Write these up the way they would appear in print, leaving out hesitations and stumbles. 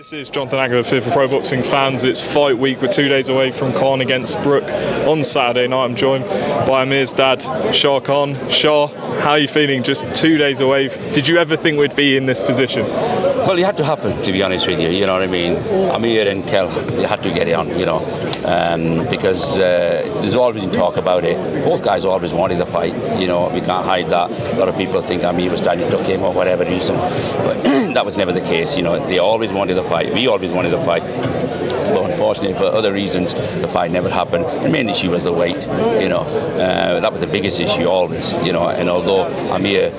This is Jonathan Agger, the for Pro Boxing fans. It's fight week. We're 2 days away from Khan against Brook on Saturday night. I'm joined by Amir's dad, Shah Khan. Shah, how are you feeling just 2 days away? Did you ever think we'd be in this position? Well, it had to happen, to be honest with you. You know what I mean? Amir and Kell, you had to get it on, you know, because there's always been talk about it. Both guys always wanted the fight. You know, we can't hide that. A lot of people think Amir was trying to duck him or whatever reason, but that was never the case. You know, they always wanted the fight. We always wanted the fight. But unfortunately, for other reasons, the fight never happened. The main issue was the weight. You know, that was the biggest issue always. You know, and although Amir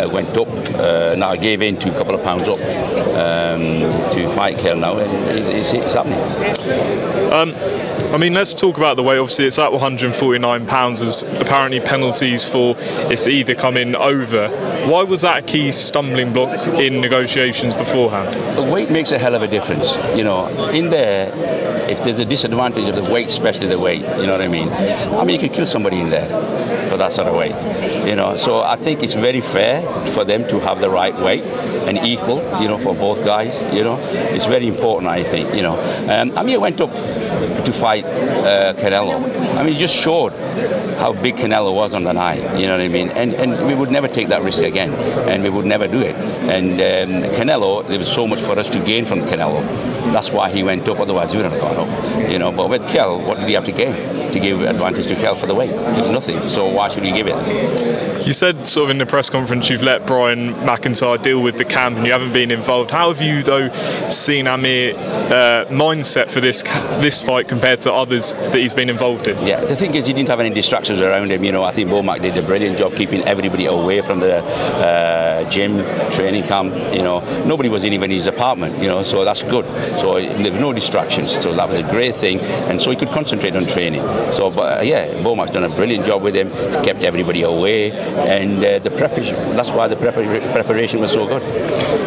went up, now gave in to a couple of pounds up to fight Kell now, and it's happening. I mean, let's talk about the weight. Obviously, it's at 149 pounds. There's apparently penalties for if they either come in over. Why was that a key stumbling block in negotiations beforehand? The weight makes a hell of a difference. You know, in there, if there's a disadvantage of the weight, especially the weight, you know what I mean? I mean, you can kill somebody in there for that sort of weight. You know, so I think it's very fair for them to have the right weight and equal, you know, for both guys. You know, it's very important, I think. You know, Amir went up to fight Canelo. I mean, he just showed how big Canelo was on the night, you know what I mean? And we would never take that risk again, and we would never do it. And Canelo, there was so much for us to gain from Canelo. That's why he went up, otherwise we would have gone up, you know. But with Kell, what did he have to gain? To give advantage to Kell for the weight? There's nothing, so why should he give it? You said sort of in the press conference you've let Brian McIntyre deal with the camp and you haven't been involved. How have you, though, seen Amir mindset for this fight compared to others that he's been involved in? Yeah, the thing is, he didn't have any distractions around him. You know, I think Bomac did a brilliant job keeping everybody away from the gym, training camp. You know, nobody was even in his apartment. You know, so that's good. So there were no distractions. So that was a great thing, and so he could concentrate on training. So, but yeah, Bomac's done a brilliant job with him, kept everybody away, and the preparation. That's why the preparation was so good.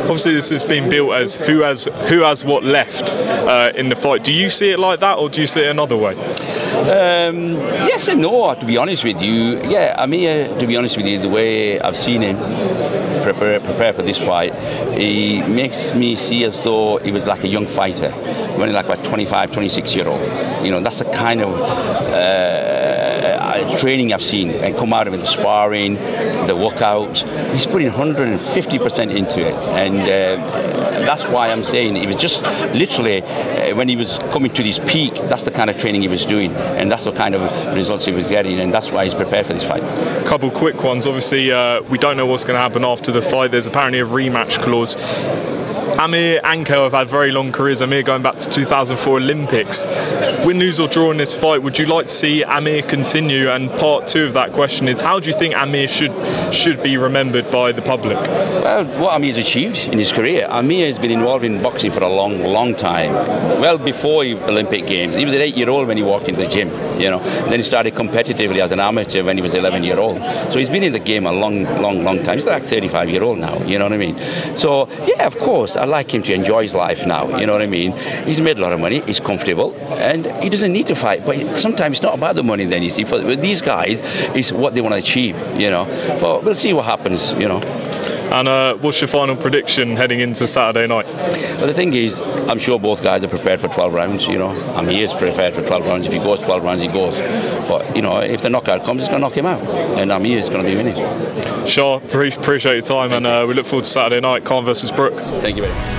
Obviously, this has been built as who has what left in the fight. Do you see it like that, or do you see it another way? Yes and no, to be honest with you. Yeah, Amir, to be honest with you, the way I've seen him prepare for this fight, he makes me see as though he was like a young fighter, when like a 25, 26-year-old. You know, that's the kind of training I've seen, and come out of it, the sparring, the workouts. He's putting 150% into it, and that's why I'm saying it was just literally when he was coming to this peak, that's the kind of training he was doing, and that's the kind of results he was getting, and that's why he's prepared for this fight. A couple quick ones. Obviously, we don't know what's going to happen after the fight. There's apparently a rematch clause. Amir and Kell have had very long careers. Amir going back to 2004 Olympics. Win, lose or draw in this fight, would you like to see Amir continue? And part two of that question is, how do you think Amir should be remembered by the public? Well, what Amir's achieved in his career. Amir has been involved in boxing for a long time. Well before Olympic Games. He was an 8-year-old when he walked into the gym, you know. And then he started competitively as an amateur when he was 11-year-old. So he's been in the game a long time. He's like 35-year-old now, you know what I mean? So, yeah, of course, I'd like him to enjoy his life now, you know what I mean? He's made a lot of money, he's comfortable, and he doesn't need to fight. But sometimes it's not about the money then, you see. For these guys, it's what they want to achieve, you know. But we'll see what happens, you know. And what's your final prediction heading into Saturday night? Well, the thing is, I'm sure both guys are prepared for 12 rounds, you know. Amir is prepared for 12 rounds. If he goes 12 rounds, he goes. But, you know, if the knockout comes, it's going to knock him out. And Amir is going to be winning. Shah, appreciate your time, and we look forward to Saturday night, Khan versus Brook. Thank you very much.